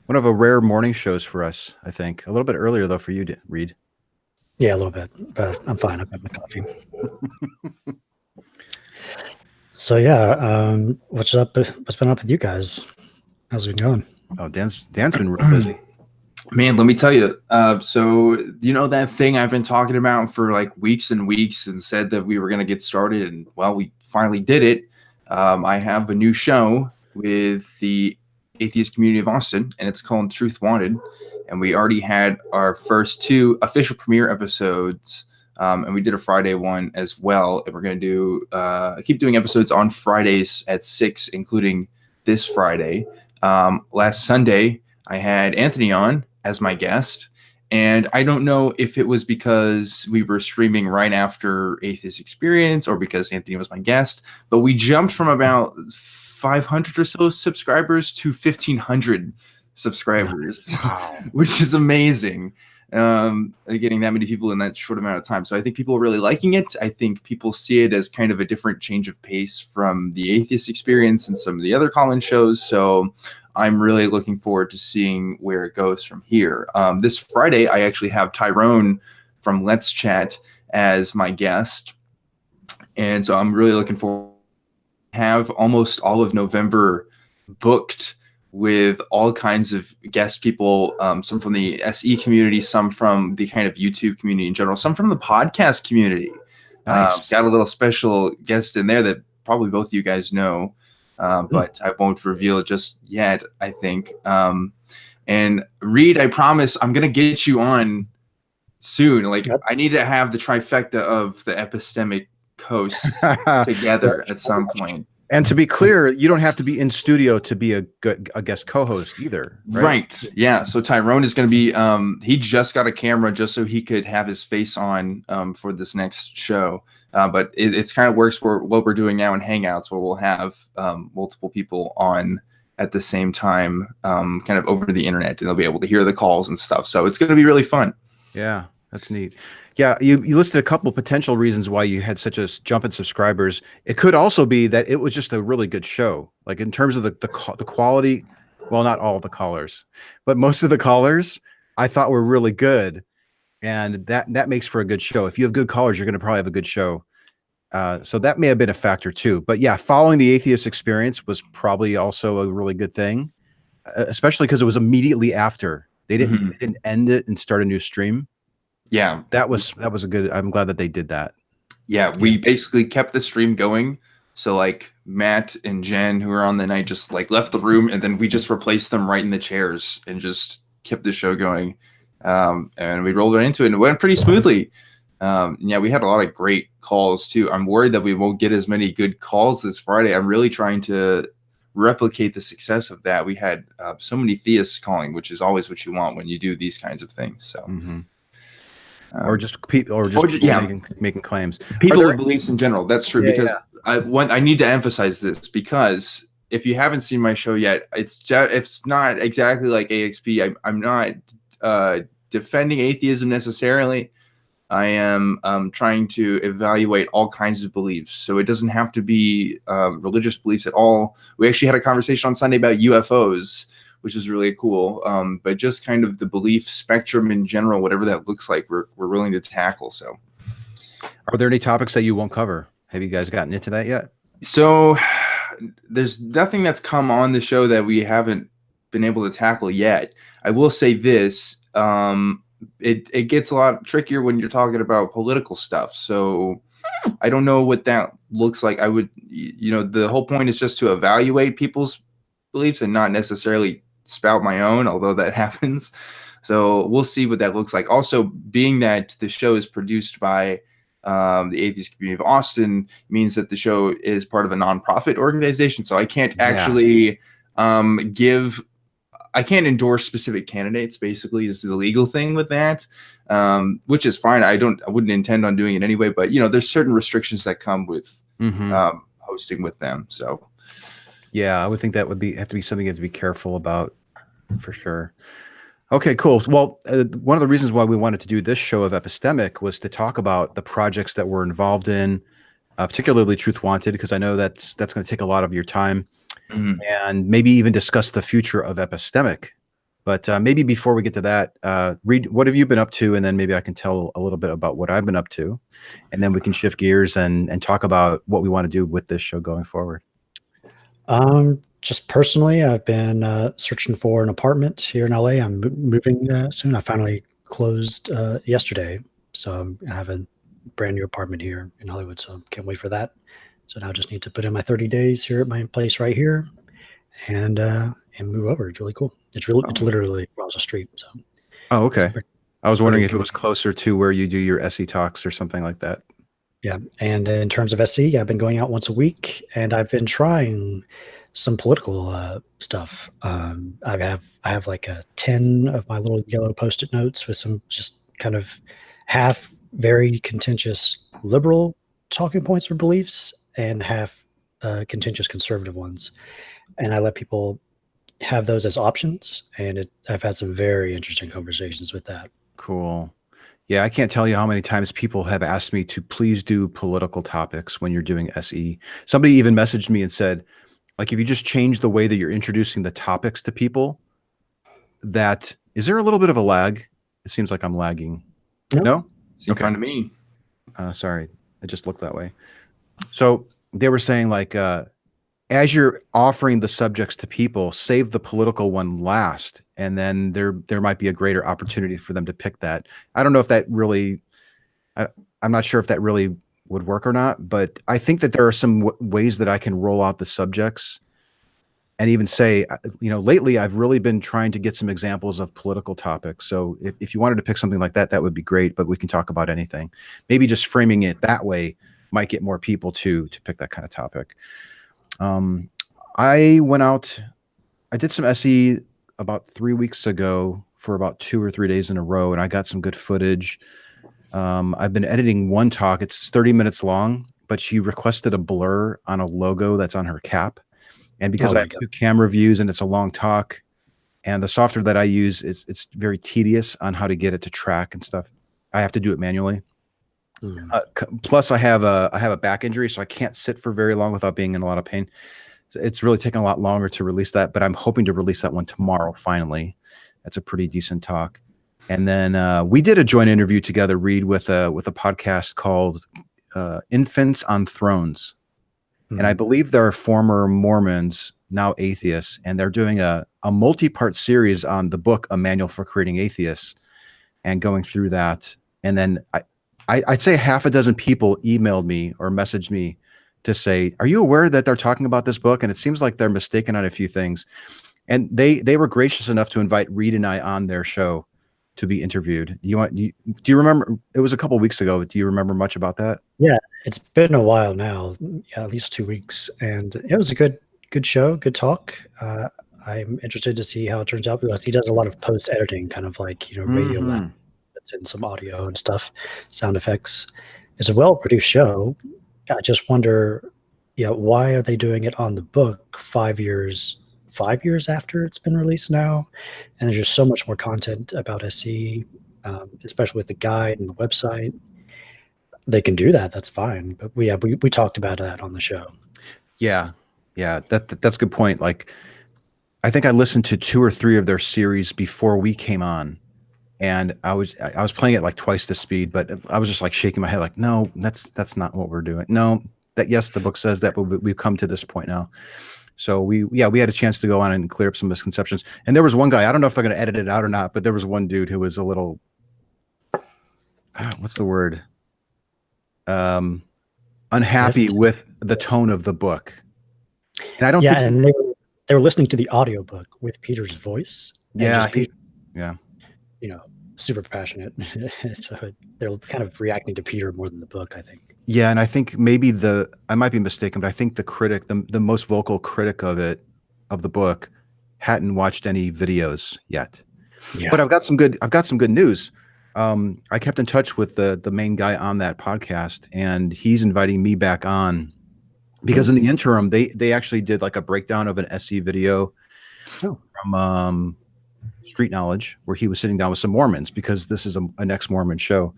one of a rare morning shows for us, I think. A little bit earlier though for you, Reid. Yeah, a little bit, but I'm fine. I've got my coffee. So yeah, what's up? What's been up with you guys? How's it going? Oh, Dan's been real busy. Man, let me tell you. So you know that thing I've been talking about for like weeks and weeks, and said that we were going to get started, and well, we finally did it. I have a new show with the atheist community of Austin, and it's called Truth Wanted. And we already had our first 2 official premiere episodes, and we did a Friday one as well. And we're going to do keep doing episodes on Fridays at 6, including this Friday. Last Sunday, I had Anthony on as my guest. And I don't know if it was because we were streaming right after Atheist Experience or because Anthony was my guest, but we jumped from about 500 or so subscribers to 1,500 subscribers, Wow. which is amazing. Getting that many people in that short amount of time. So I think people are really liking it. I think people see it as kind of a different change of pace from the Atheist Experience and some of the other call-in shows. So I'm really looking forward to seeing where it goes from here. This Friday, I actually have Tyrone from Let's Chat as my guest. And so I'm really looking forward to have almost all of November booked with all kinds of guest people, some from the SE community, some from the kind of YouTube community in general, some from the podcast community. Nice. Got a little special guest in there that probably both of you guys know, but I won't reveal just yet, I think. And Reid, I promise I'm going to get you on soon. Like, Yep. I need to have the trifecta of the Epistemic hosts together at some point. And to be clear, you don't have to be in studio to be a guest co-host either, right? Yeah. So Tyrone is going to be, he just got a camera just so he could have his face on for this next show. But it's kind of works for what we're doing now in Hangouts, where we'll have multiple people on at the same time, kind of over the internet, and they'll be able to hear the calls and stuff. So it's going to be really fun. Yeah, that's neat. Yeah, you listed a couple potential reasons why you had such a jump in subscribers. It could also be that it was just a really good show. Like in terms of the quality, well, not all the callers, but most of the callers I thought were really good. And that makes for a good show. If you have good callers, you're going to probably have a good show. So that may have been a factor too. But yeah, following the Atheist Experience was probably also a really good thing, especially because it was immediately after. They didn't end it and start a new stream. Yeah, that was a good. I'm glad that they did that. Yeah, we basically kept the stream going. So like Matt and Jen, who were on the night, just like left the room, and then we just replaced them right in the chairs and just kept the show going. And we rolled right into it, and it went pretty smoothly. Yeah, we had a lot of great calls too. I'm worried that we won't get as many good calls this Friday. I'm really trying to replicate the success of that. We had so many theists calling, which is always what you want when you do these kinds of things. So. Or just people making claims. People with beliefs in general. That's true. Because I need to emphasize this, because if you haven't seen my show yet, it's not exactly like AXP. I'm not defending atheism necessarily. I am trying to evaluate all kinds of beliefs. So it doesn't have to be religious beliefs at all. We actually had a conversation on Sunday about UFOs, which is really cool. But just kind of the belief spectrum in general, whatever that looks like, we're willing to tackle. So are there any topics that you won't cover? Have you guys gotten into that yet? So there's nothing that's come on the show that we haven't been able to tackle yet. I will say this, it gets a lot trickier when you're talking about political stuff. So I don't know what that looks like. I would, the whole point is just to evaluate people's beliefs and not necessarily spout my own, although that happens. So we'll see what that looks like. Also, being that the show is produced by the atheist community of Austin means that the show is part of a nonprofit organization. So I can't actually I can't endorse specific candidates, basically, is the legal thing with that, which is fine. I wouldn't intend on doing it anyway, but there's certain restrictions that come with hosting with them. So yeah, I would think that would have to be something you have to be careful about, for sure. Okay, cool. Well, one of the reasons why we wanted to do this show of Epistemic was to talk about the projects that we're involved in, particularly Truth Wanted, because I know that's going to take a lot of your time, and maybe even discuss the future of Epistemic But maybe before we get to that, Reid, what have you been up to? And then maybe I can tell a little bit about what I've been up to, and then we can shift gears and talk about what we want to do with this show going forward. Just personally, I've been searching for an apartment here in LA. I'm moving soon. I finally closed yesterday, so I have a brand new apartment here in Hollywood. So can't wait for that. So now I just need to put in my 30 days here at my place right here, and move over. It's really cool. It's literally across the street. So. Oh, okay. I was wondering if cool. it was closer to where you do your SE talks or something like that. Yeah, and in terms of SE, I've been going out once a week, and I've been trying some political stuff. I have like 10 of my little yellow Post-it notes with some just kind of half very contentious liberal talking points or beliefs, and half contentious conservative ones. And I let people have those as options, and I've had some very interesting conversations with that. Cool. Yeah, I can't tell you how many times people have asked me to please do political topics when you're doing SE. Somebody even messaged me and said, like, if you just change the way that you're introducing the topics to people, that is there a little bit of a lag? It seems like I'm lagging. No? Seems fine to me. Sorry, it just looked that way. So they were saying, like, as you're offering the subjects to people, save the political one last, and then there might be a greater opportunity for them to pick that. I don't know if that really, I'm not sure if that really would work or not, but I think that there are some ways that I can roll out the subjects and even say, lately I've really been trying to get some examples of political topics. So if you wanted to pick something like that, that would be great, but we can talk about anything. Maybe just framing it that way might get more people to pick that kind of topic. I went out, I did some SE about 3 weeks ago for about 2 or 3 days in a row, and I got some good footage. I've been editing one talk. It's 30 minutes long, but she requested a blur on a logo that's on her cap. And because I have 2 camera views and it's a long talk, and the software that I use it's very tedious on how to get it to track and stuff. I have to do it manually. Plus I have a back injury, so I can't sit for very long without being in a lot of pain. So it's really taken a lot longer to release that, but I'm hoping to release that one tomorrow. Finally, that's a pretty decent talk. And then we did a joint interview together, Reid, with a podcast called Infants on Thrones. And I believe there are former Mormons, now atheists, and they're doing a multi-part series on the book, A Manual for Creating Atheists, and going through that. And then I'd say half a dozen people emailed me or messaged me to say, are you aware that they're talking about this book? And it seems like they're mistaken on a few things. And they were gracious enough to invite Reid and I on their show to be interviewed. Do you remember? It was a couple of weeks ago. Do you remember much about that? Yeah, it's been a while now. Yeah, at least 2 weeks, and it was a good show, good talk. I'm interested to see how it turns out because he does a lot of post editing, kind of like radio lab that's in some audio and stuff, sound effects. It's a well produced show. I just wonder, why are they doing it on the book 5 years after it's been released now? And there's just so much more content about SE, especially with the guide and the website. They can do that. That's fine. But we talked about that on the show. Yeah. That's a good point. Like, I think I listened to 2 or 3 of their series before we came on, and I was playing it like twice the speed, but I was just like shaking my head, like, no, that's not what we're doing. No, yes, the book says that, but we've come to this point now. So we had a chance to go on and clear up some misconceptions. And there was one guy, I don't know if they're going to edit it out or not, but there was one dude who was a little, what's the word? Unhappy with the tone of the book. And I don't think and they were listening to the audiobook with Peter's voice. Yeah. Super passionate. So they're kind of reacting to Peter more than the book, I think. Yeah, and I think maybe I might be mistaken, but I think the critic, the most vocal critic of the book, hadn't watched any videos yet. Yeah. But I've got some good news. I kept in touch with the main guy on that podcast, and he's inviting me back on because in the interim, they actually did like a breakdown of an SE video from Street Knowledge, where he was sitting down with some Mormons, because this is an ex-Mormon show.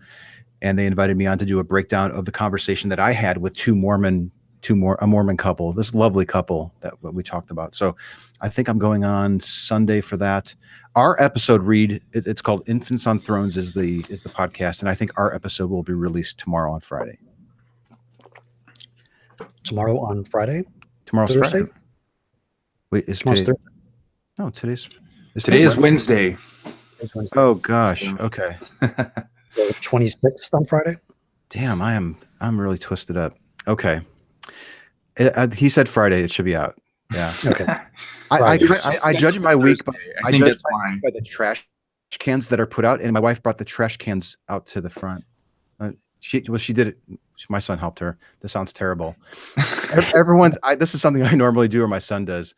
And they invited me on to do a breakdown of the conversation that I had with 2 Mormon a Mormon couple, this lovely couple that we talked about. So I think I'm going on Sunday for that. Our episode, Reid, it's called Infants on Thrones is the podcast. And I think our episode will be released tomorrow on Friday. Tomorrow on Friday? Tomorrow's Thursday? Friday. Wait, is Tomorrow's today? Thursday. No, Today is Wednesday. Today's Wednesday. Oh gosh. Okay. So 26th on Friday? Damn, I'm really twisted up. Okay. He said Friday. It should be out. Yeah. Okay. I judge my week by I think that's fine. by the trash cans that are put out, and my wife brought the trash cans out to the front. She did it. My son helped her. This sounds terrible. This is something I normally do, or my son does,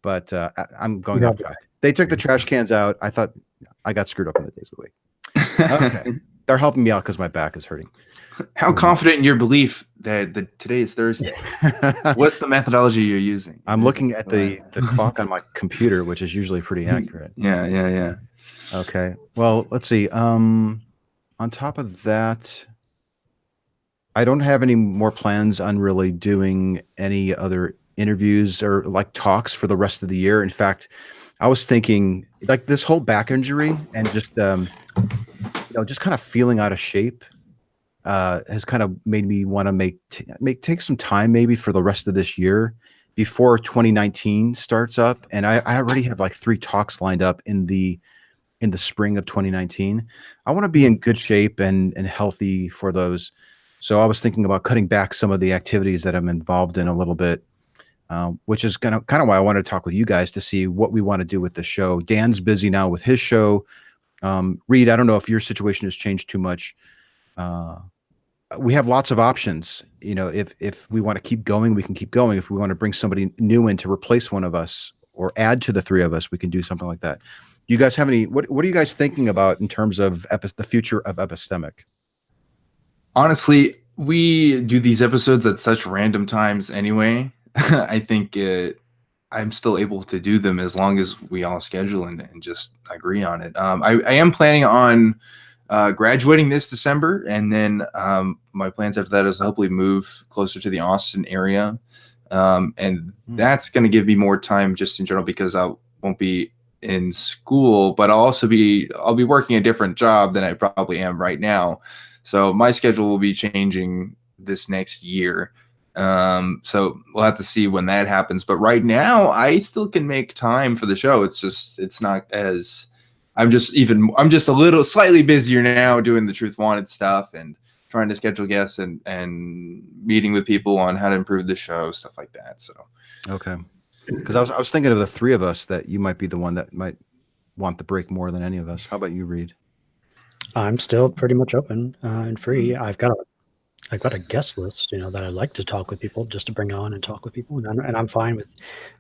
but I'm going off track. They took the trash cans out. I thought I got screwed up on the days of the week. Okay. They're helping me out because my back is hurting. How confident in your belief that today is Thursday? What's the methodology you're using? I'm looking at the clock on my computer, which is usually pretty accurate. Yeah. Okay. Well, let's see. On top of that, I don't have any more plans on really doing any other interviews or like talks for the rest of the year. In fact, I was thinking like this whole back injury and just just kind of feeling out of shape has kind of made me want to take some time maybe for the rest of this year before 2019 starts up. And I already have like 3 talks lined up in the spring of 2019. I want to be in good shape and healthy for those. So I was thinking about cutting back some of the activities that I'm involved in a little bit, which is kind of why I wanted to talk with you guys to see what we want to do with the show. Dan's busy now with his show. Reid, I don't know if your situation has changed too much. We have lots of options. If we want to keep going, we can keep going. If we want to bring somebody new in to replace one of us or add to the 3 of us, we can do something like that. You guys have any? What are you guys thinking about in terms of the future of Epistemic? Honestly, we do these episodes at such random times anyway. I think I'm still able to do them as long as we all schedule and just agree on it. I am planning on graduating this December, and then my plans after that is to hopefully move closer to the Austin area. And that's going to give me more time just in general because I won't be in school, but I'll be working a different job than I probably am right now. So my schedule will be changing this next year. So we'll have to see when that happens. But right now I still can make time for the show. It's not as I'm just a little slightly busier now doing the Truth Wanted stuff and trying to schedule guests and meeting with people on how to improve the show, stuff like that. So, okay. Because I was thinking of the 3 of us that you might be the one that might want the break more than any of us. How about you, Reid? I'm still pretty much open and free. I've got a guest list, that I'd like to talk with people, just to bring on and talk with people, and I'm fine with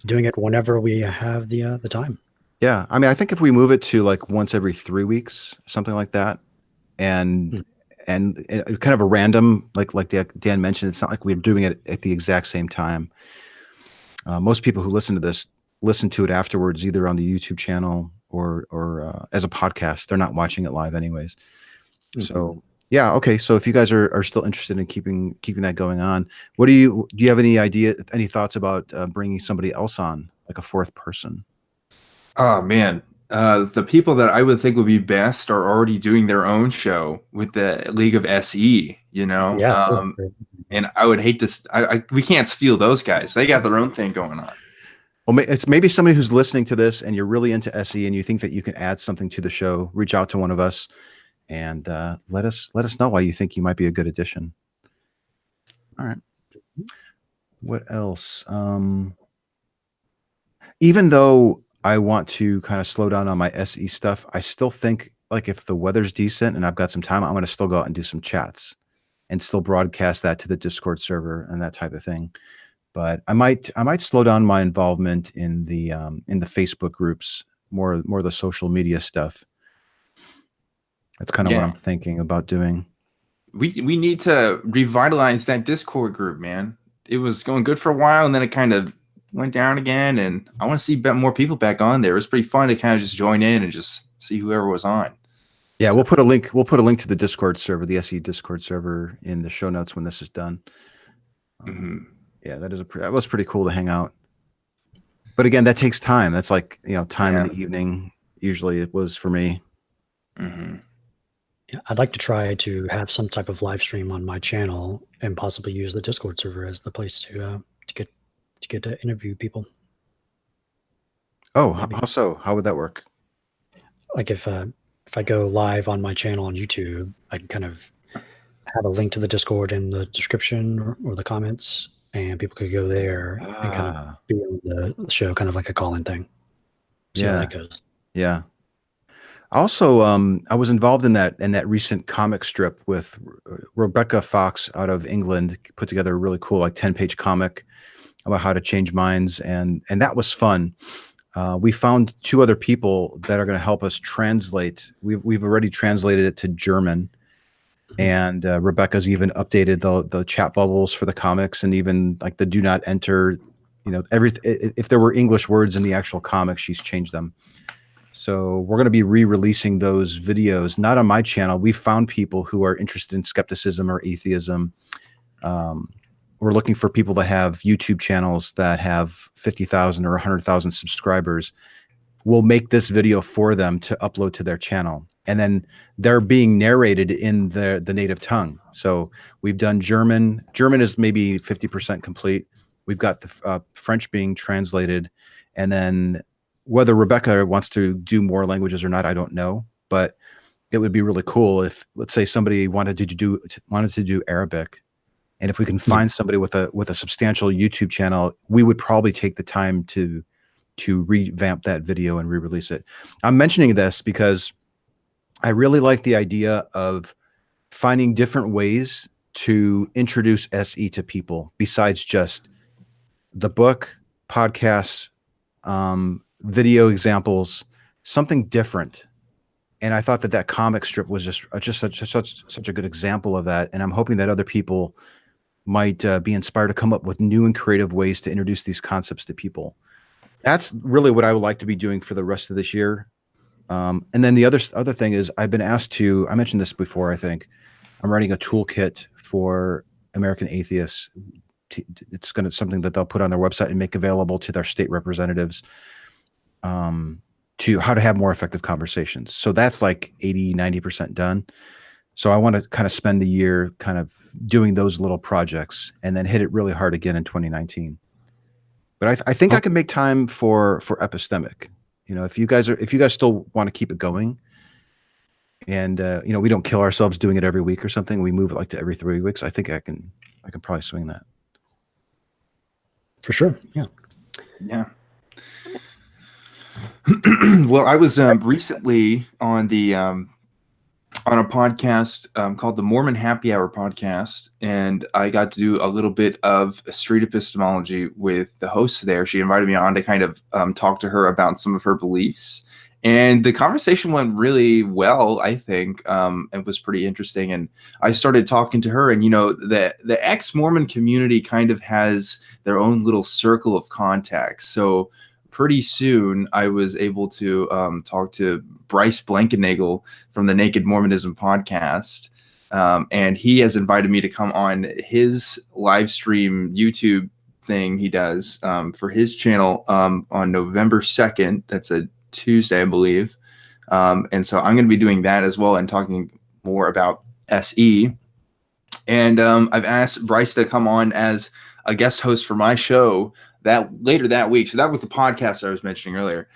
doing it whenever we have the time. Yeah, I mean, I think if we move it to like once every 3 weeks, something like that, and kind of a random, like Dan mentioned, it's not like we're doing it at the exact same time. Most people who listen to this listen to it afterwards, either on the YouTube channel or as a podcast. They're not watching it live anyways. So yeah, okay. So if you guys are still interested in keeping that going on, do you have any thoughts about bringing somebody else on, like a 4th person? Oh man, the people that I would think would be best are already doing their own show with the League of SE. Yeah. And I would hate to. We can't steal those guys. They got their own thing going on. Well, it's maybe somebody who's listening to this and you're really into SE and you think that you can add something to the show. Reach out to one of us and let us know why you think you might be a good addition. All right. What else? Even though I want to kind of slow down on my SE stuff, I still think like if the weather's decent and I've got some time, I'm going to still go out and do some chats and still broadcast that to the Discord server and that type of thing. But I might slow down my involvement in the Facebook groups, more the social media stuff. That's kind of what I'm thinking about doing. We need to revitalize that Discord group, man. It was going good for a while, and then it kind of went down again. And I want to see more people back on there. It was pretty fun to kind of just join in and just see whoever was on. Yeah, so we'll put a link to the Discord server, the SE Discord server, in the show notes when this is done. Yeah, that was pretty cool to hang out. But again, that takes time. That's like, time in the evening. Usually it was for me. Mm-hmm. Yeah, I'd like to try to have some type of live stream on my channel and possibly use the Discord server as the place to get to interview people. Oh, Maybe. how so? How would that work? Like if I go live on my channel on YouTube, I can kind of have a link to the Discord in the description or the comments, and people could go there and kind of be on the show, kind of like a call-in thing. See how that goes. Yeah. Also, I was involved in that recent comic strip with Rebecca Fox out of England. Put together a really cool, like 10-page comic about how to change minds, and that was fun. We found 2 other people that are going to help us translate. We've already translated it to German, and Rebecca's even updated the chat bubbles for the comics, and even like the do not enter. If there were English words in the actual comic, she's changed them. So we're going to be re-releasing those videos, not on my channel. We found people who are interested in skepticism or atheism. We're looking for people that have YouTube channels that have 50,000 or 100,000 subscribers. We'll make this video for them to upload to their channel. And then they're being narrated in the native tongue. So we've done German. German is maybe 50% complete. We've got the French being translated. And then whether Rebecca wants to do more languages or not, I don't know. But it would be really cool if, let's say, somebody wanted to do Arabic. And if we can find somebody with a substantial YouTube channel, we would probably take the time to revamp that video and re-release it. I'm mentioning this because I really like the idea of finding different ways to introduce SE to people besides just the book, podcasts, video examples, something different. And I thought that comic strip was just such a good example of that. And I'm hoping that other people might be inspired to come up with new and creative ways to introduce these concepts to people. That's really what I would like to be doing for the rest of this year. And then the other thing is I've been asked to, I mentioned this before, I think, I'm writing a toolkit for American atheists. It's something that they'll put on their website and make available to their state representatives, to how to have more effective conversations. So that's like 80-90% done. So I want to kind of spend the year kind of doing those little projects and then hit it really hard again in 2019. But I think I can make time for Epistemic. If you guys still want to keep it going, and we don't kill ourselves doing it every week or something, we move it like to every 3 weeks. I think I can probably swing that. For sure. Yeah. Yeah. Well, I was recently on on a podcast called the Mormon Happy Hour podcast, and I got to do a little bit of Street Epistemology with the host there. She invited me on to kind of talk to her about some of her beliefs, and the conversation went really well, I think. It was pretty interesting, and I started talking to her, and the ex-Mormon community kind of has their own little circle of contacts. So pretty soon I was able to talk to Bryce Blankenagel from the Naked Mormonism podcast. And he has invited me to come on his live stream YouTube thing he does for his channel on November 2nd. That's a Tuesday, I believe. And so I'm going to be doing that as well and talking more about SE. And I've asked Bryce to come on as a guest host for my show later that week. So that was the podcast I was mentioning earlier.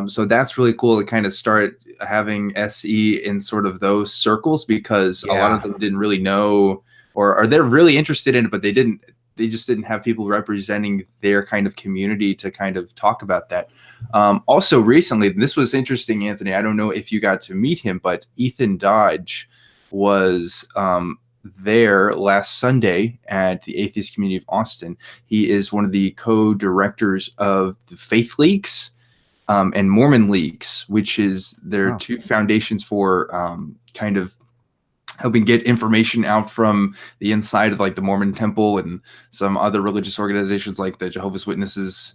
So that's really cool to kind of start having SE in sort of those circles, because a lot of them didn't really know, or they're really interested in it, but they just didn't have people representing their kind of community to kind of talk about that. Also recently, this was interesting, Anthony, I don't know if you got to meet him, but Ethan Dodge was there last Sunday at the Atheist Community of Austin. He is one of the co-directors of the Faith Leaks and Mormon Leaks, which is their two foundations for kind of helping get information out from the inside of like the Mormon Temple and some other religious organizations like the Jehovah's Witnesses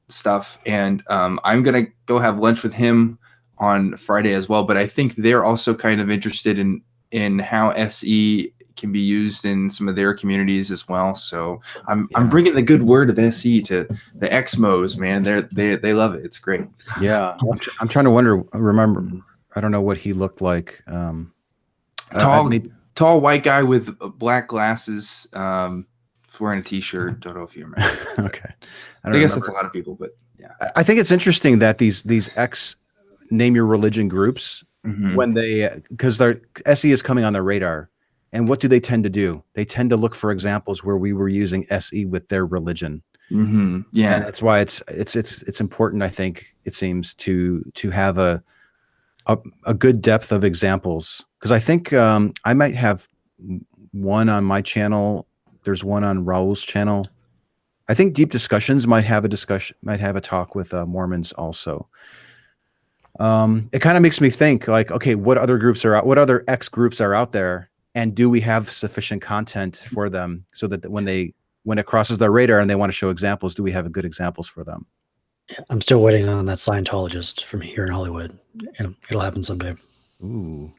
stuff. And I'm going to go have lunch with him on Friday as well. But I think they're also kind of interested in how SE can be used in some of their communities as well. So I'm bringing the good word of SE to the Exmos, man. They love it. It's great. Yeah, I'm trying to remember. I don't know what he looked like. Tall white guy with black glasses, wearing a t-shirt. Don't know if you remember. Okay, I guess that's a lot of people, but yeah. I think it's interesting that these X name your religion groups, when because their SE is coming on their radar, and what do they tend to do? They tend to look for examples where we were using SE with their religion. Yeah, and that's why it's important. I think it seems to have a good depth of examples, because I think I might have one on my channel. There's one on Raul's channel. I think Deep Discussions might have a talk with Mormons also. It kind of makes me think, like, okay, what other other X groups are out there, and do we have sufficient content for them so that when it crosses their radar and they want to show examples, do we have good examples for them? I'm still waiting on that Scientologist from here in Hollywood. It'll happen someday. Ooh,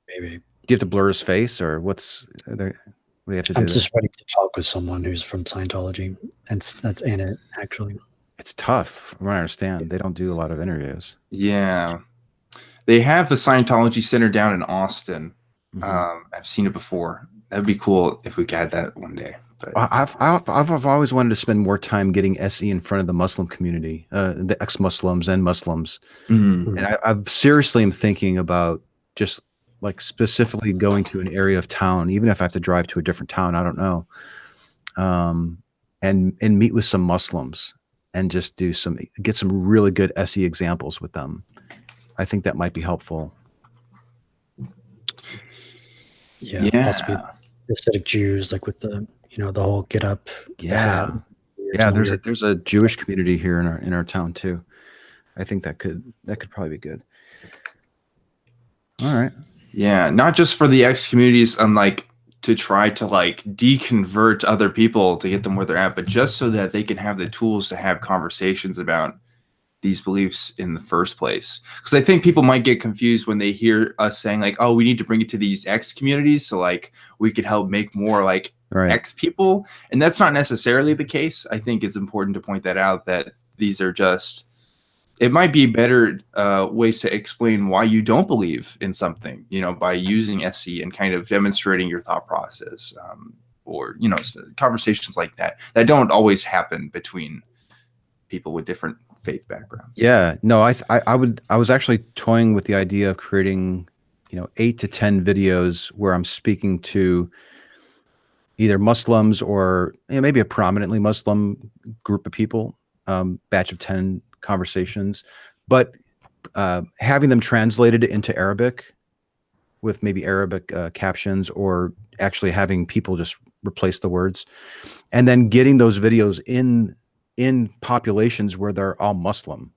maybe. Do you have to blur his face, or what do you have to do? I'm just waiting to talk with someone who's from Scientology, and that's in it, actually. It's tough. From what I understand, they don't do a lot of interviews. Yeah, they have the Scientology Center down in Austin. I've seen it before. That'd be cool if we got that one day. But I've always wanted to spend more time getting SE in front of the Muslim community, the ex-Muslims and Muslims. And I'm seriously thinking about just like specifically going to an area of town, even if I have to drive to a different town, I don't know, and meet with some Muslims and just get some really good SE examples with them. I think that might be helpful. Yeah. Possibly aesthetic Jews, like with the the whole get up. Yeah. There's a Jewish community here in our town too. I think that could probably be good. All right. Yeah, not just for the X communities, like to try to like deconvert other people to get them where they're at, but just so that they can have the tools to have conversations about these beliefs in the first place. Because I think people might get confused when they hear us saying like, oh, we need to bring it to these X communities so like we could help make more like X people. And that's not necessarily the case. I think it's important to point that out, that these are just, it might be better ways to explain why you don't believe in something, by using SE and kind of demonstrating your thought process, or, conversations like that don't always happen between people with different faith backgrounds. Yeah, no, I was actually toying with the idea of creating, 8 to 10 videos where I'm speaking to either Muslims or maybe a prominently Muslim group of people, batch of 10 conversations, but having them translated into Arabic with maybe Arabic captions, or actually having people just replace the words, and then getting those videos in populations where they're all Muslim,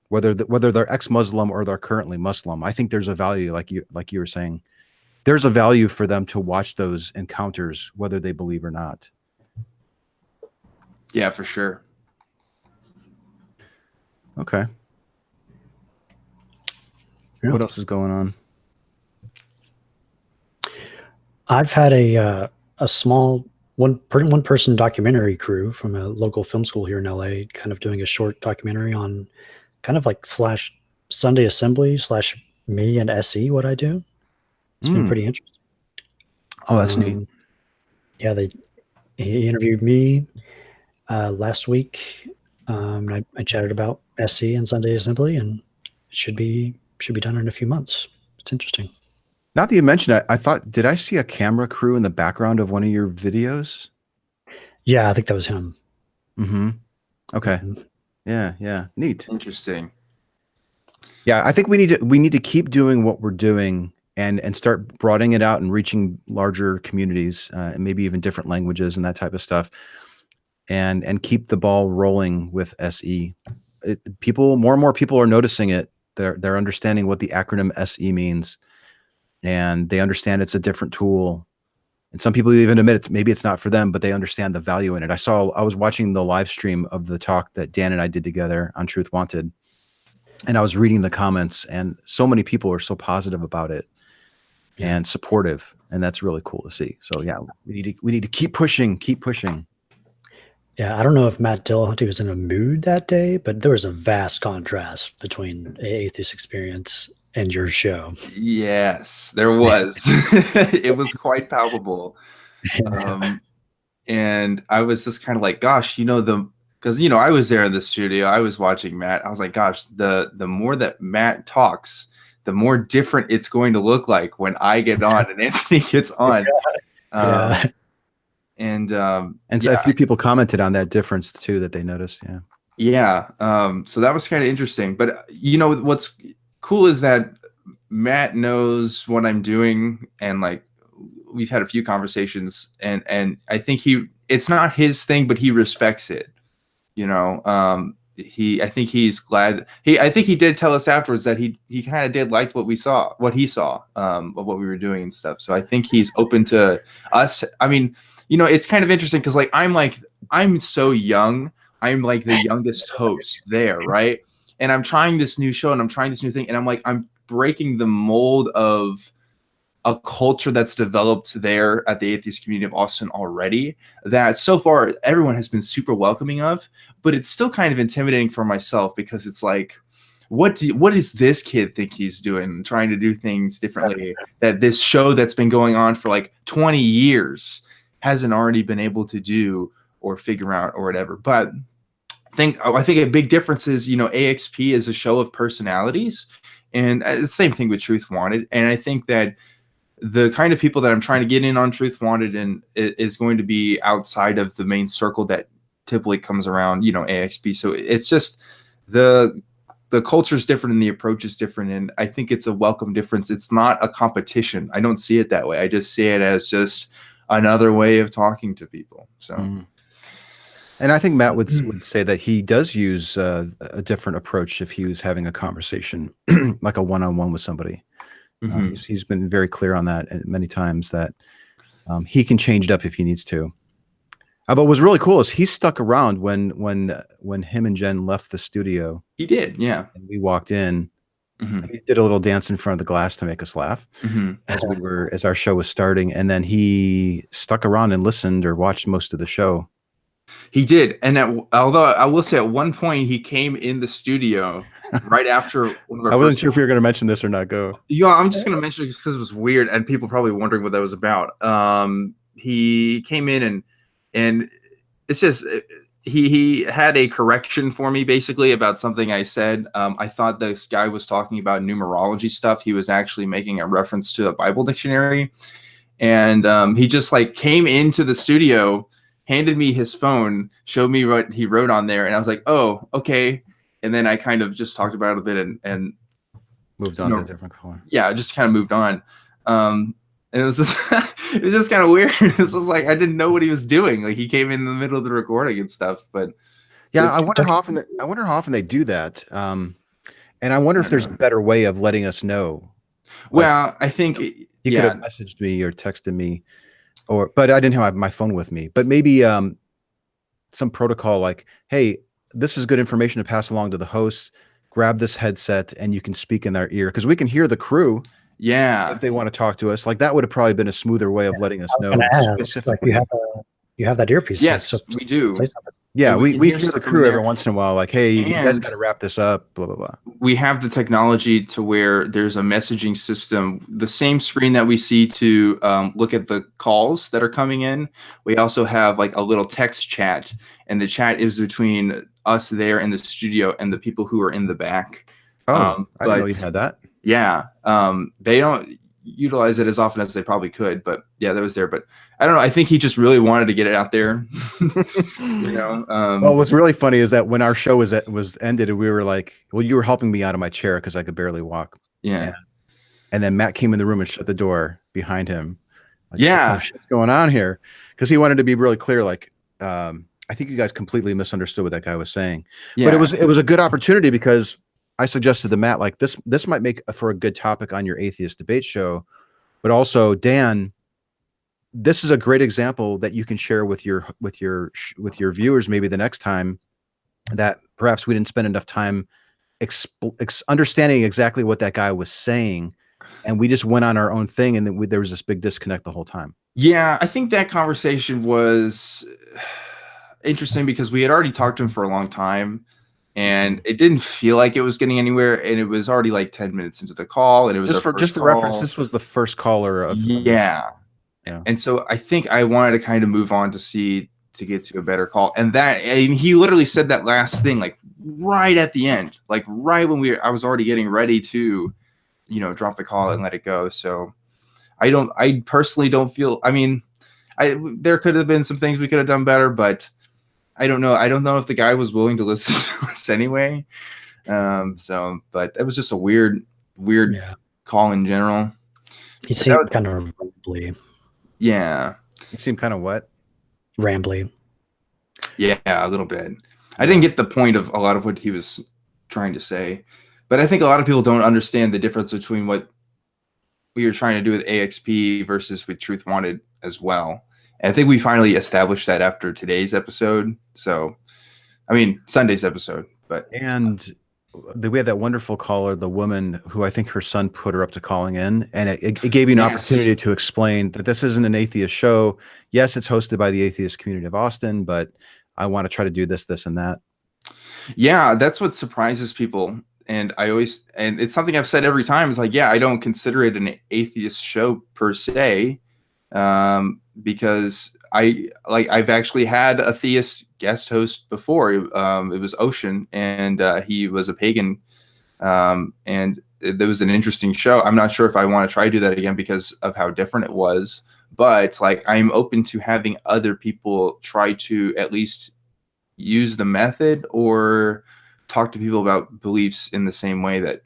whether they're ex-Muslim or they're currently Muslim. I think there's a value, like you were saying, there's a value for them to watch those encounters, whether they believe or not. Yeah, for sure. Okay. Yeah. What else is going on? I've had a small one person documentary crew from a local film school here in LA, kind of doing a short documentary on kind of like / Sunday Assembly / me and SE, what I do. It's been pretty interesting. Oh, that's neat. Yeah, he interviewed me last week. I chatted about SE and Sunday Assembly, and it should be done in a few months. It's interesting. Now that you mentioned it, I thought, did I see a camera crew in the background of one of your videos? Yeah, I think that was him. Okay. Yeah. Neat. Interesting. Yeah, I think we need to keep doing what we're doing and start broadening it out and reaching larger communities, and maybe even different languages and that type of stuff, and keep the ball rolling with SE. More and more people are noticing it. They're understanding what the acronym SE means, and they understand it's a different tool. And some people even admit maybe it's not for them, but they understand the value in it. I was watching the live stream of the talk that Dan and I did together on Truth Wanted, and I was reading the comments, and so many people are so positive about it and supportive. and that's really cool to see. So yeah, we need to keep pushing. Yeah, I don't know if Matt Dillahunty was in a mood that day, but there was a vast contrast between Atheist Experience and your show. Yes, there was. It was quite palpable. And I was just kind of like, gosh, because I was there in the studio, I was watching Matt. I was like, gosh, the more that Matt talks, the more different it's going to look like when I get on and Anthony gets on. And so a few people commented on that difference too, that they noticed. Yeah. So that was kind of interesting. But what's cool is that Matt knows what I'm doing, and like we've had a few conversations, and I think it's not his thing, but he respects it. I think he's glad. I think he did tell us afterwards that he kind of did like what he saw of what we were doing and stuff. So I think he's open to us. I mean, it's kind of interesting because like I'm so young. I'm like the youngest host there, right? And I'm trying this new show and I'm trying this new thing, and I'm breaking the mold of a culture that's developed there at the atheist community of Austin already, that so far everyone has been super welcoming of, but it's still kind of intimidating for myself because it's like, what does this kid think he's doing, trying to do things differently that this show that's been going on for like 20 years hasn't already been able to do or figure out or whatever. But I think a big difference is, AXP is a show of personalities, and the same thing with Truth Wanted. And I think that the kind of people that I'm trying to get in on Truth Wanted and is going to be outside of the main circle that typically comes around, AXP. So it's just the culture is different and the approach is different. And I think it's a welcome difference. It's not a competition. I don't see it that way. I just see it as just another way of talking to people. So. And I think Matt would say that he does use a different approach if he was having a conversation, like a one-on-one with somebody. He's been very clear on that many times, that he can change it up if he needs to. But what was really cool is he stuck around when him and Jen left the studio. He did, yeah. And we walked in. He did a little dance in front of the glass to make us laugh as our show was starting, and then he stuck around and listened or watched most of the show. He did, and although I will say at one point he came in the studio right after one of our I wasn't sure if you were going to mention this or not. Go. Yeah, I'm just going to mention it because it was weird, and people probably wondering what that was about. He came in and it's just he had a correction for me basically about something I said. I thought this guy was talking about numerology stuff. He was actually making a reference to a Bible dictionary, and he just like came into the studio, handed me his phone, showed me what he wrote on there, and I was like, oh, okay. And then I kind of just talked about it a bit and moved on to a different color. Yeah, I just kind of moved on. And it was just it was just kind of weird. It was just like I didn't know what he was doing. Like he came in the middle of the recording and stuff. But yeah, I wonder how often they do that. And I wonder if there's a better way of letting us know. Well, I think you could have messaged me or texted me. But I didn't have my phone with me. But maybe some protocol like, hey, this is good information to pass along to the host. Grab this headset and you can speak in their ear, because we can hear the crew. Yeah, if they want to talk to us, like that would have probably been a smoother way of letting us know. Specifically, like you have that earpiece. Yes, so we do. Yeah, we hear the crew every once in a while, like, hey, you guys got to wrap this up, blah, blah, blah. We have the technology to where there's a messaging system, the same screen that we see to look at the calls that are coming in. We also have like a little text chat, and the chat is between us there in the studio and the people who are in the back. Oh, I didn't know you had that. Yeah, they don't utilize it as often as they probably could, but yeah, that was there. But I don't know. I think he just really wanted to get it out there. Well, what's really funny is that when our show was ended, we were like, well, you were helping me out of my chair because I could barely walk. Yeah. And then Matt came in the room and shut the door behind him. Like, yeah. What shit's going on here? Because he wanted to be really clear. Like, I think you guys completely misunderstood what that guy was saying. Yeah. But it was a good opportunity, because I suggested to Matt, like, this might make for a good topic on your atheist debate show, but also, Dan, this is a great example that you can share with your viewers maybe the next time, that perhaps we didn't spend enough time understanding exactly what that guy was saying. and we just went on our own thing, and then there was this big disconnect the whole time. Yeah, I think that conversation was interesting because we had already talked to him for a long time, and it didn't feel like it was getting anywhere, and it was already like 10 minutes into the call, and it was just for reference, this was the first caller of yeah. And so I think I wanted to kind of move on to get to a better call, and he literally said that last thing like right at the end, like right when I was already getting ready to, drop the call and let it go. So I personally don't feel, I mean, there could have been some things we could have done better, but I don't know. I don't know if the guy was willing to listen to us anyway. But it was just a weird call in general. He seemed kind of rambly. Yeah. He seemed kind of what? Rambly. Yeah, a little bit. I didn't get the point of a lot of what he was trying to say, but I think a lot of people don't understand the difference between what we were trying to do with AXP versus with Truth Wanted as well. And I think we finally established that after today's episode. So, I mean, Sunday's episode. And we had that wonderful caller, the woman who I think her son put her up to calling in. And it gave you an opportunity to explain that this isn't an atheist show. Yes, it's hosted by the atheist community of Austin, but I want to try to do this, and that. Yeah, that's what surprises people. And and it's something I've said every time. It's like, yeah, I don't consider it an atheist show per se. Because I've actually had a theist guest host before. It was Ocean, and he was a pagan, and there was an interesting show. I'm not sure if I want to try to do that again because of how different it was, but like I'm open to having other people try to at least use the method or talk to people about beliefs in the same way that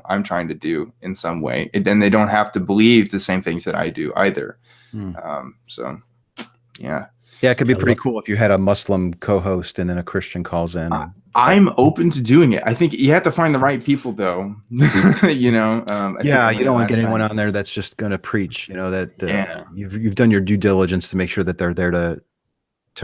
I'm trying to do in some way, and then they don't have to believe the same things that I do either. So yeah, it could be pretty cool if you had a Muslim co-host and then a Christian calls in. I'm open to doing it. I think you have to find the right people, though. You don't want to get anyone on there that's just going to preach. You've done your due diligence to make sure that they're there to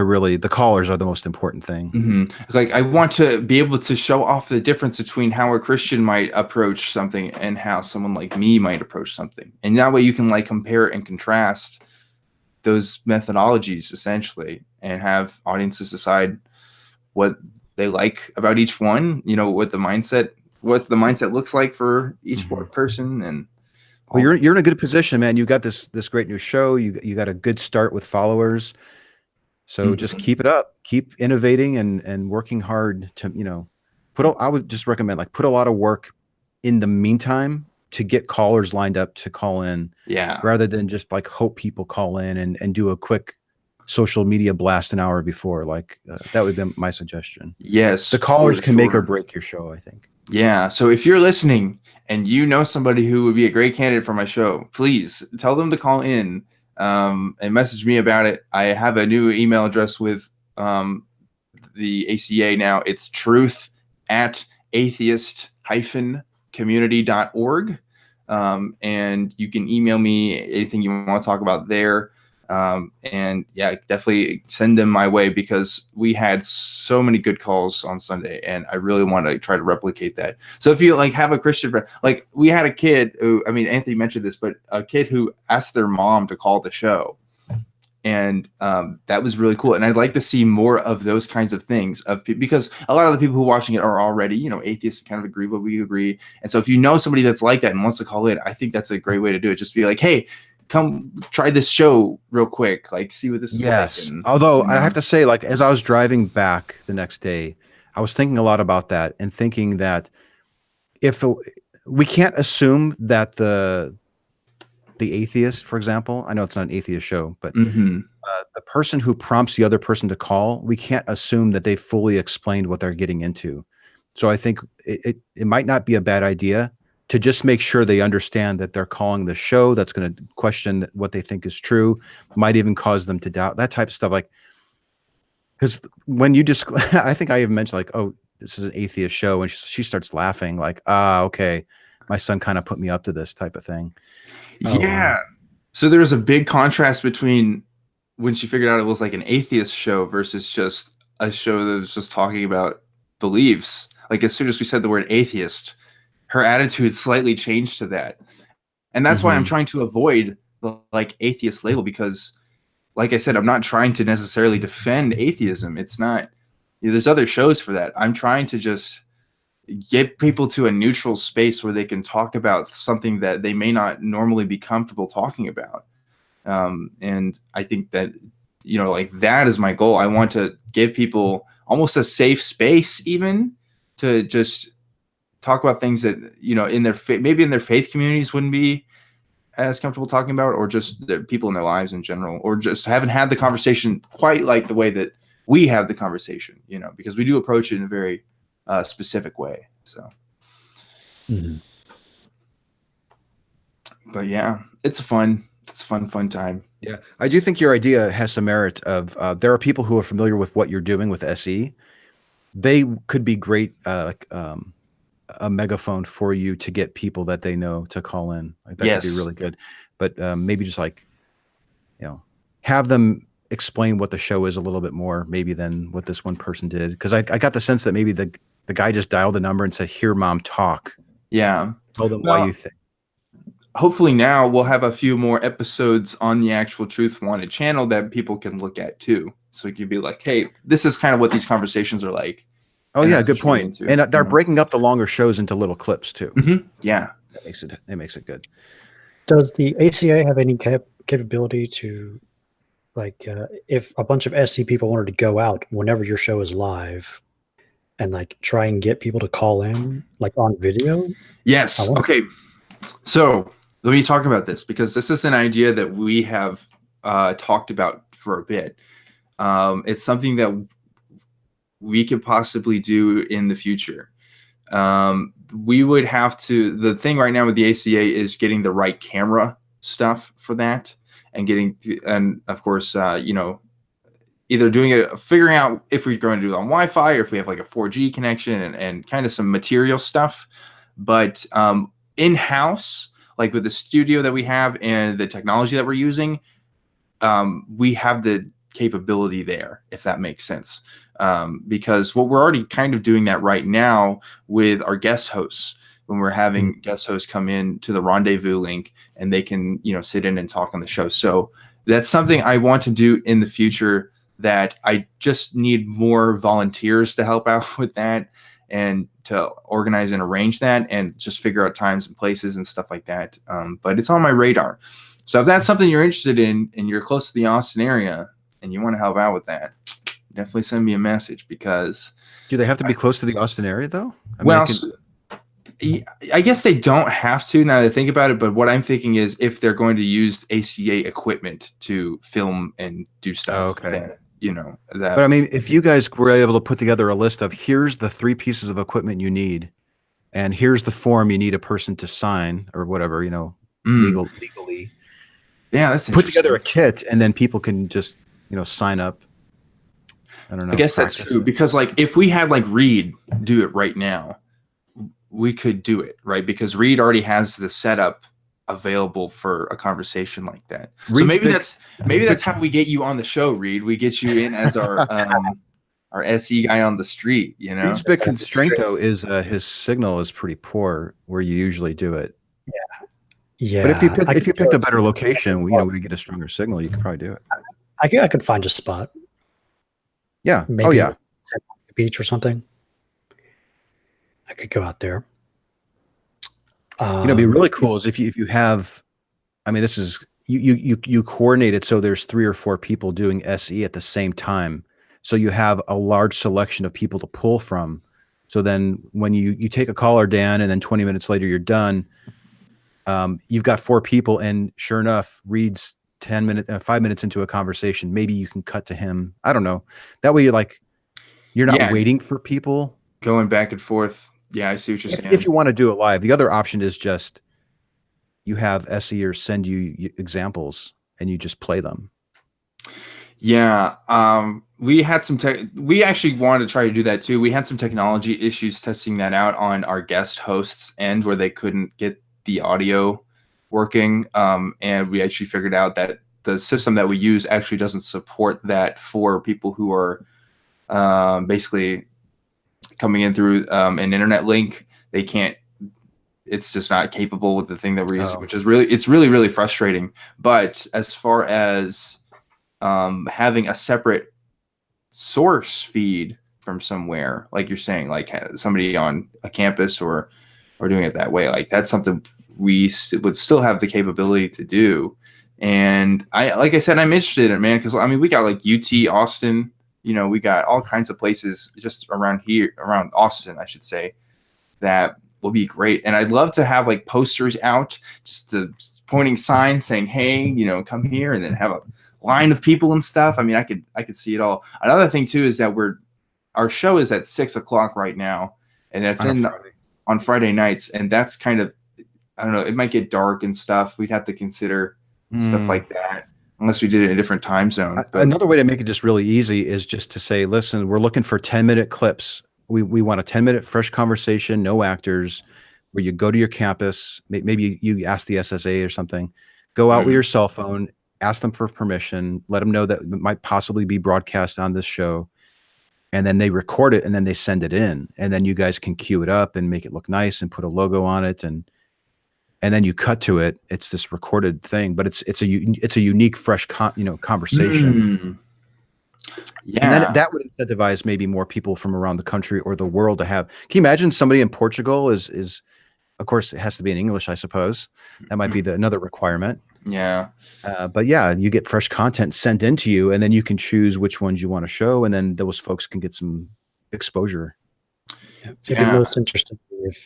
really, the callers are the most important thing. Mm-hmm. Like I want to be able to show off the difference between how a Christian might approach something and how someone like me might approach something. And that way you can like compare and contrast those methodologies essentially and have audiences decide what they like about each one, what the mindset looks like for each person. And well, you're in a good position, man. You got this great new show. You got a good start with followers. So just keep it up, keep innovating and working hard to, I would just recommend put a lot of work in the meantime to get callers lined up to call in. Yeah. Rather than just hope people call in and do a quick social media blast an hour before. That would be my suggestion. Yes. The callers can make or break your show, I think. Yeah. So if you're listening and you know somebody who would be a great candidate for my show, please tell them to call in. And message me about it. I have a new email address with the ACA now. It's truth@atheist-community.org. And you can email me anything you want to talk about there. And yeah, definitely send them my way because we had so many good calls on Sunday and I really want to try to replicate that. So if you have a Christian friend, we had a kid who, Anthony mentioned this, but a kid who asked their mom to call the show. And that was really cool. And I'd like to see more of those kinds of things because a lot of the people who are watching it are already, atheists kind of agree, but we agree. And so if you know somebody that's like that and wants to call in, I think that's a great way to do it. Just be like, hey, come try this show real quick, see what this is like. And, although I have to say, as I was driving back the next day, I was thinking a lot about that and thinking that we can't assume that the atheist, for example, I know it's not an atheist show, but the person who prompts the other person to call, we can't assume that they fully explained what they're getting into. So I think it might not be a bad idea to just make sure they understand that they're calling the show that's going to question what they think is true, might even cause them to doubt, that type of stuff. Because when you just, I think I even mentioned oh, this is an atheist show. And she starts laughing okay, my son kind of put me up to this type of thing. Yeah. So there was a big contrast between when she figured out it was an atheist show versus just a show that was just talking about beliefs. As soon as we said the word atheist, her attitude slightly changed to that. And that's why I'm trying to avoid the like atheist label, because like I said, I'm not trying to necessarily defend atheism. It's not, there's other shows for that. I'm trying to just get people to a neutral space where they can talk about something that they may not normally be comfortable talking about. And I think that, you know, like that is my goal. I want to give people almost a safe space even to just talk about things that, you know, in their maybe in their faith communities wouldn't be as comfortable talking about, or just the people in their lives in general, or just haven't had the conversation quite like the way that we have the conversation, you know, because we do approach it in a very specific way. So, but yeah, it's a fun time. Yeah, I do think your idea has some merit. Of there are people who are familiar with what you're doing with SE. They could be great, like a megaphone for you to get people that they know to call in. Like that could be really good. But maybe just like, you know, have them explain what the show is a little bit more, maybe than what this one person did. Because I got the sense that maybe the guy just dialed the number and said, "Hear mom talk." Yeah. Tell them why you think. Hopefully now we'll have a few more episodes on the Actual Truth Wanted channel that people can look at too. So you could be like, hey, this is kind of what these conversations are like. Oh yeah, good point. And they're breaking up the longer shows into little clips too. Yeah, that makes it good. Does the ACA have any capability to, like, if a bunch of SC people wanted to go out whenever your show is live, and like try and get people to call in, like on video? Yes. Okay. So let me talk about this, because this is an idea that we have talked about for a bit. It's something that we could possibly do in the future. We would have to, the thing right now with the ACA is getting the right camera stuff for that, and of course, you know, either figuring out if we're going to do it on Wi-Fi or if we have like a 4G connection, and kind of some material stuff. But in-house, like with the studio that we have and the technology that we're using, we have the capability there, if that makes sense. Because we're already kind of doing that right now with our guest hosts, when we're having guest hosts come in to the rendezvous link and they can, you know, sit in and talk on the show. So that's something I want to do in the future, that I just need more volunteers to help out with that, and to organize and arrange that, and just figure out times and places and stuff like that. But it's on my radar. So if that's something you're interested in and you're close to the Austin area and you want to help out with that, definitely send me a message. Because do they have to be close to the Austin area though? I guess they don't have to, now that I think about it. But what I'm thinking is, if they're going to use ACA equipment to film and do stuff, then, you know, that. But I mean, if you guys were able to put together a list of, here's the 3 pieces of equipment you need, and here's the form you need a person to sign, or whatever, you know, legally. Yeah, that's put together a kit, and then people can just, you know, sign up. I don't know. I guess that's true, because like if we had like Reid do it right now, we could do it, right? Because Reid already has the setup available for a conversation like that. So maybe that's how we get you on the show, Reid. We get you in as our SE guy on the street, you know. Reid's big constraint though is his signal is pretty poor where you usually do it. Yeah. But if you picked a better location, you know, we get a stronger signal, you could probably do it. I could find a spot. Yeah. Maybe beach or something. I could go out there. You know, it'd be really cool is if you have, I mean, this is you coordinate it so there's 3 or 4 people doing SE at the same time, so you have a large selection of people to pull from. So then when you take a caller, Dan, and then 20 minutes later you're done, you've got 4 people, and sure enough, Reid's 5 minutes into a conversation. Maybe you can cut to him. I don't know. That way you're not waiting for people going back and forth. Yeah, I see what you're saying. If you want to do it live, the other option is just you have SEers send you examples and you just play them. Yeah, we had some we actually wanted to try to do that too. We had some technology issues testing that out on our guest hosts' end, where they couldn't get the audio working, and we actually figured out that the system that we use actually doesn't support that for people who are basically coming in through an internet link. They can't it's just not capable with the thing that we're using, which is really frustrating. But as far as having a separate source feed from somewhere, like you're saying, like somebody on a campus or doing it that way, like that's something we would still have the capability to do. And like I said, I'm interested in it, man, because I mean, we got like UT Austin, we got all kinds of places just around Austin, I should say, that will be great. And I'd love to have like posters out, just pointing signs saying, hey, come here, and then have a line of people and stuff. I mean, I could see it all. Another thing too is that our show is at 6:00 right now, and that's on Friday nights, and that's kind of, I don't know, it might get dark and stuff. We'd have to consider stuff like that, unless we did it in a different time zone. But another way to make it just really easy is just to say, listen, we're looking for 10-minute clips. We want a 10-minute fresh conversation, no actors, where you go to your campus, maybe you ask the SSA or something, go out with your cell phone, ask them for permission, let them know that it might possibly be broadcast on this show, and then they record it and then they send it in, and then you guys can cue it up and make it look nice and put a logo on it, and then you cut to it. It's this recorded thing, but it's a unique, fresh conversation. Yeah, and that would incentivize maybe more people from around the country or the world to have. Can you imagine somebody in Portugal is of course it has to be in English, I suppose. That might be another requirement. Yeah. But yeah, you get fresh content sent into you, and then you can choose which ones you want to show, and then those folks can get some exposure. It'd be most interesting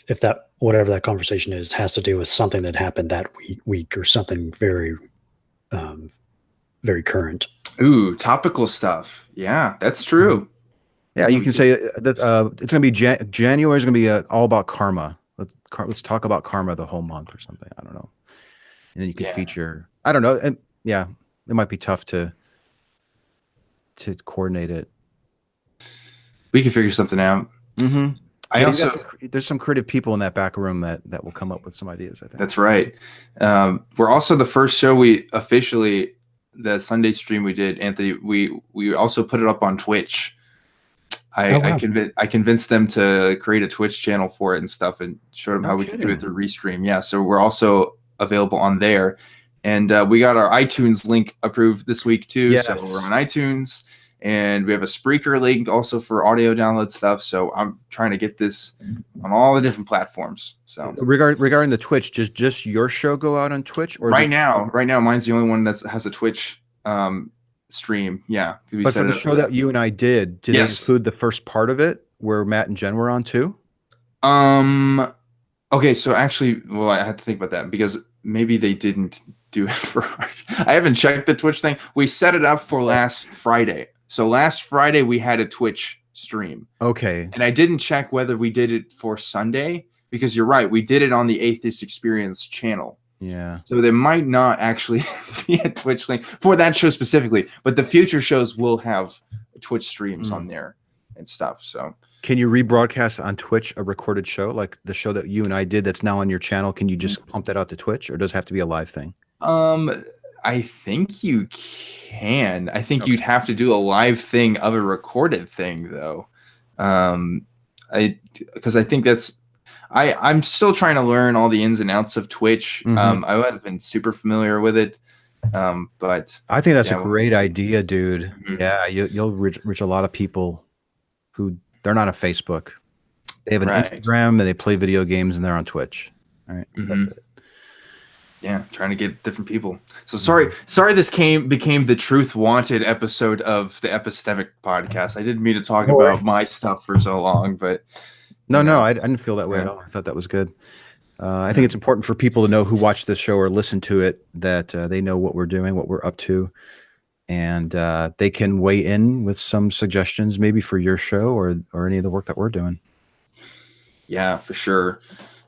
if that, whatever that conversation is, has to do with something that happened that week or something very, very current. Ooh, topical stuff. Yeah, that's true. Yeah, you can say that it's going to be January is going to be all about karma. Let's talk about karma the whole month or something. I don't know. And then you can feature, I don't know. And yeah, it might be tough to coordinate it. We can figure something out. Mm-hmm. There's some creative people in that back room that will come up with some ideas, I think. That's right. We're also the first show the Sunday stream we did, Anthony, we also put it up on Twitch. I convinced them to create a Twitch channel for it and stuff, and showed them how we could do it through Restream. Yeah, so we're also available on there, and we got our iTunes link approved this week too. Yes. So we're on iTunes, and we have a Spreaker link also for audio download stuff. So I'm trying to get this on all the different platforms. So regarding the Twitch, just your show go out on Twitch, or right now mine's the only one that has a Twitch stream. Yeah, but for the show that you and I did they include the first part of it where Matt and Jen were on too? Okay, so actually, well, I had to think about that because maybe they didn't do it for. I haven't checked the Twitch thing. We set it up for last Friday. So last Friday we had a Twitch stream. Okay. And I didn't check whether we did it for Sunday, because you're right, we did it on the Atheist Experience channel. Yeah. So there might not actually be a Twitch link for that show specifically, but the future shows will have Twitch streams on there and stuff. So can you rebroadcast on Twitch a recorded show, like the show that you and I did that's now on your channel? Can you just pump that out to Twitch, or does it have to be a live thing? I think you can. I think you'd have to do a live thing of a recorded thing, though. Because I think that's. I'm still trying to learn all the ins and outs of Twitch. I haven't been super familiar with it, but I think that's a great idea, dude. Yeah, you'll reach a lot of people who they're not on Facebook. They have an Instagram and they play video games and they're on Twitch. All right, that's it. Yeah, trying to get different people. So sorry this became the Truth Wanted episode of the Epistemic podcast. I didn't mean to talk about my stuff for so long, but no, I didn't feel that way at all. I thought that was good. I think it's important for people to know who watch this show or listen to it, that they know what we're doing, what we're up to, and they can weigh in with some suggestions maybe for your show or any of the work that we're doing. Yeah, for sure.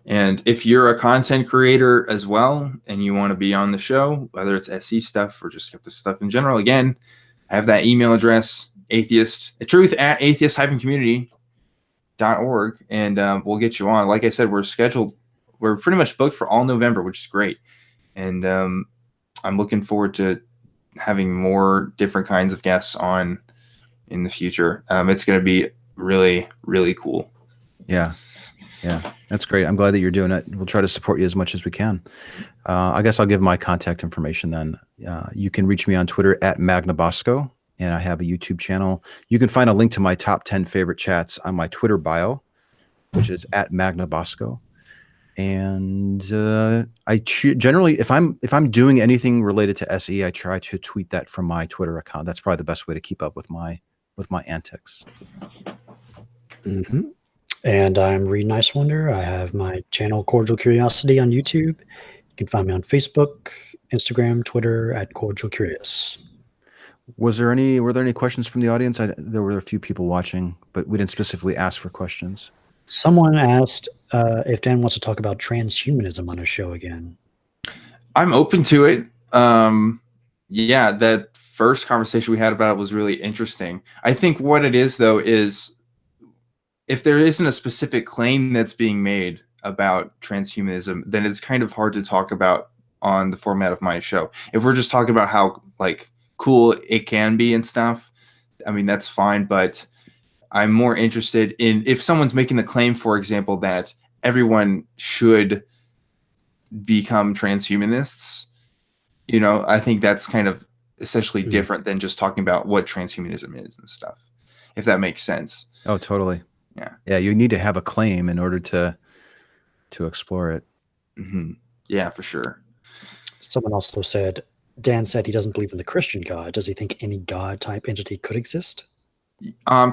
And if you're a content creator as well and you want to be on the show, whether it's SE stuff or just skeptic stuff in general, again, I have that email address, truth@atheist-community.org, and we'll get you on. Like I said, we're pretty much booked for all November, which is great. And I'm looking forward to having more different kinds of guests on in the future. It's going to be really, really cool. Yeah. Yeah, that's great. I'm glad that you're doing it. We'll try to support you as much as we can. I guess I'll give my contact information then. You can reach me on Twitter at Magnabosco, and I have a YouTube channel. You can find a link to my top 10 favorite chats on my Twitter bio, which is at Magnabosco. And generally, if I'm doing anything related to SE, I try to tweet that from my Twitter account. That's probably the best way to keep up with my antics. Mm-hmm. And I'm Reid Nicewonder. I have my channel Cordial Curiosity on YouTube. You can find me on Facebook, Instagram, Twitter at Cordial Curious. Were there any questions from the audience? There were a few people watching, but we didn't specifically ask for questions. Someone asked if Dan wants to talk about transhumanism on a show again. I'm open to it. Yeah, that first conversation we had about it was really interesting. I think what it is, though, is if there isn't a specific claim that's being made about transhumanism, then it's kind of hard to talk about on the format of my show. If we're just talking about how cool it can be and stuff, I mean, that's fine. But I'm more interested in if someone's making the claim, for example, that everyone should become transhumanists. I think that's kind of essentially different than just talking about what transhumanism is and stuff, if that makes sense. Oh, totally. Yeah. You need to have a claim in order to explore it. Mm-hmm. Yeah, for sure. Someone also said, Dan said he doesn't believe in the Christian God. Does he think any God type entity could exist?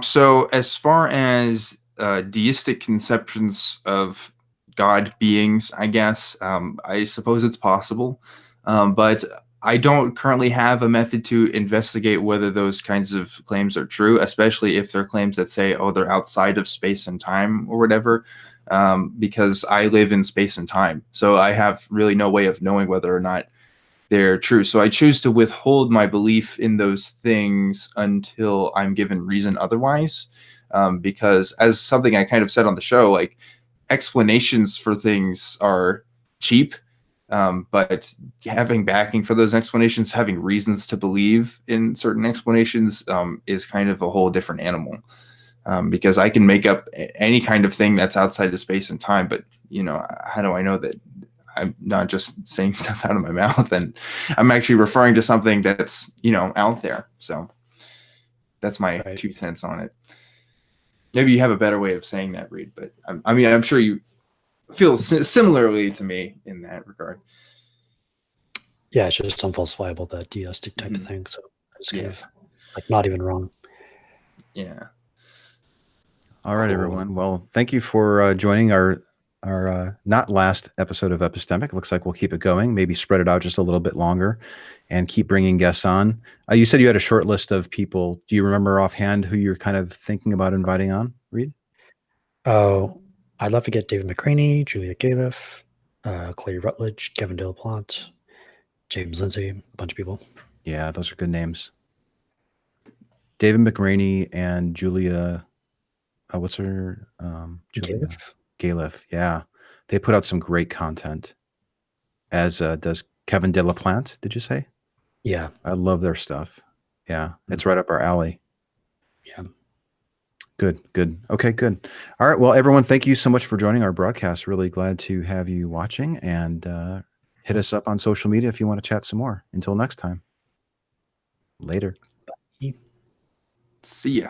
So as far as deistic conceptions of God beings, I guess, I suppose it's possible. But I don't currently have a method to investigate whether those kinds of claims are true, especially if they're claims that say, oh, they're outside of space and time or whatever, because I live in space and time. So I have really no way of knowing whether or not they're true. So I choose to withhold my belief in those things until I'm given reason otherwise, because as something I kind of said on the show, explanations for things are cheap. But having backing for those explanations, having reasons to believe in certain explanations is kind of a whole different animal. Because I can make up any kind of thing that's outside of space and time, but how do I know that I'm not just saying stuff out of my mouth and I'm actually referring to something that's out there? So that's my 2 cents on it. Maybe you have a better way of saying that, Reid, but I'm sure you feel similarly to me in that regard. Yeah, it's just unfalsifiable, the deistic type of thing. So it's kind of not even wrong. Yeah. All right, everyone. Well, thank you for joining our not last episode of Epistemic. It looks like we'll keep it going, maybe spread it out just a little bit longer and keep bringing guests on. You said you had a short list of people. Do you remember offhand who you're kind of thinking about inviting on, Reid? Oh, I'd love to get David McCraney, Julia Galef, Clay Rutledge, Kevin Delaplante, James Lindsay, a bunch of people. Yeah, those are good names. David McCraney and Julia, what's her? Julia Galef. Yeah, they put out some great content, as does Kevin Delaplante. Did you say? Yeah. I love their stuff. Yeah, it's right up our alley. Yeah. Good. Okay, good. All right. Well, everyone, thank you so much for joining our broadcast. Really glad to have you watching, and hit us up on social media if you want to chat some more. Until next time. Later. See ya.